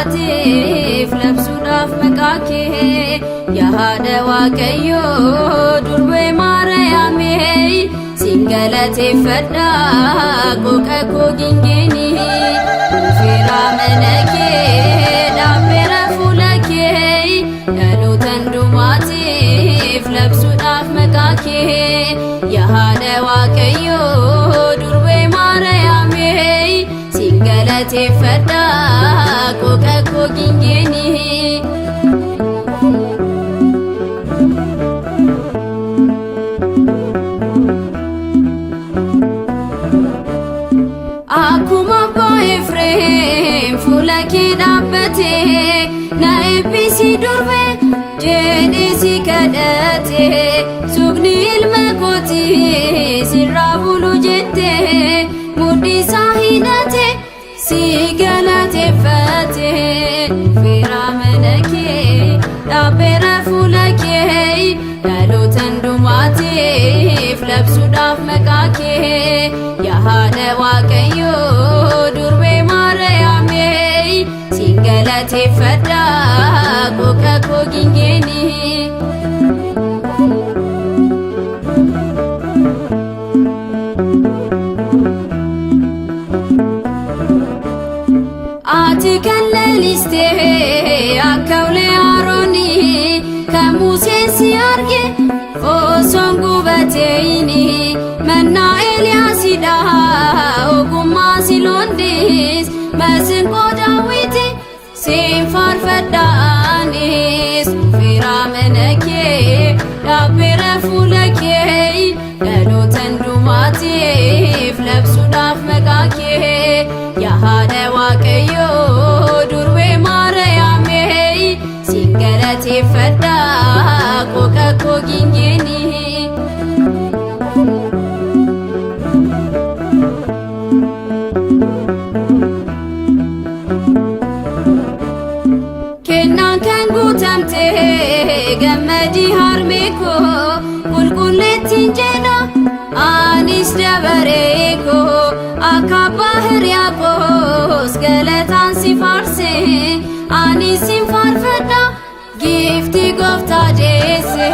dumaatiif labsuudhaaf maqaa kee yaa haadha Waaqayyoo durbee Maariyaamii siin galateeffadha qooqa koo gingeeni dhufeera mana kee dhaabbeera fuula kee dhalootan dumaatiif labsuudhaaf maqaa kee yaa haadha Waaqayyoo durbee Maariyaamii siin galateeffadha qooqa koo gingeeni akkuma abbaa Efreem fuula kee dhaabbatee na eebbisi durbee jedhee si kadhatee suuqni ilma kootii sirraa bulu jettee mudhii isaa hidhatee si galateeffatee dhufeera mana kee dhaabbeera fuula kee dhalootan dumaatiif labsuudhaaf maqaa kee yaa haadha Waaqayyoo durbee Maariyaamii siin galateeffadha qooqa koo gingeeni ati kan leellistee akka ulee Aroonii kan Museen si arge osoon gubateeyni mannaa Eeliyaasidha ogummaa si loondis masinqoo Daawiti siin faarfadhaanis dhufeera mana kee dhaabbeera fuula kee dhalootan dumaatiif labsuudhaaf maqaa kee yaa haadha Waaqayyoo durbee Maariyaamii siin galateeffadha qooqa koo gingeeni kennaan kan guutamtee gammadii harmee koo qulqulleettiin jedha anis dabaree koo akka abbaa Hiriyaaqoos galataan si faarse anis sin faarfadha giiftii gooftaa deesse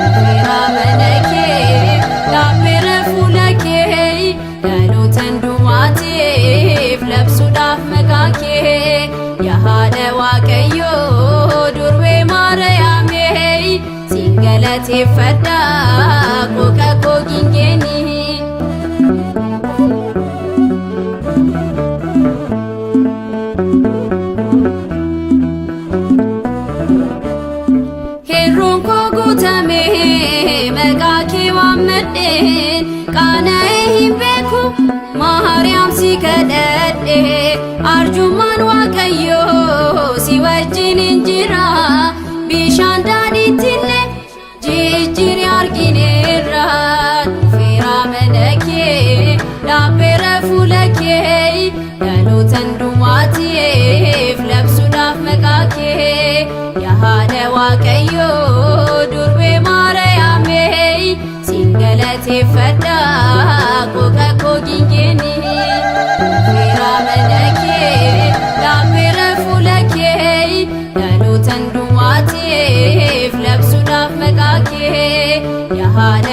dhufeera mana kee dhaabbeera fuula kee dhalootan dumaatiif labsuudhaaf maqaa kee yaa haadha Waaqayyoo durbee Maariyaamii siin galateeffadha qooqa koo gingeeni herroon koo guutamee maqaa kee waammadheen qaana'ee hin beeku Maariyaam si kadhadhee arjummaan Waaqayyoo si wajjin jira bishaan daadhiittillee jijjiiree argineerra dhufeera mana kee dhaabbeera fuula kee dhalootan dumaatiif labsuudhaaf maqaa kee yaa haadha Waaqayyoo durbee Maariyaamii siin galateeffadha qooqa koo gingeeni dhufeera mana kee dhaabbeera fuula kee dhalootan dumaatiif labsuudhaaf maqaa kee yaa haadha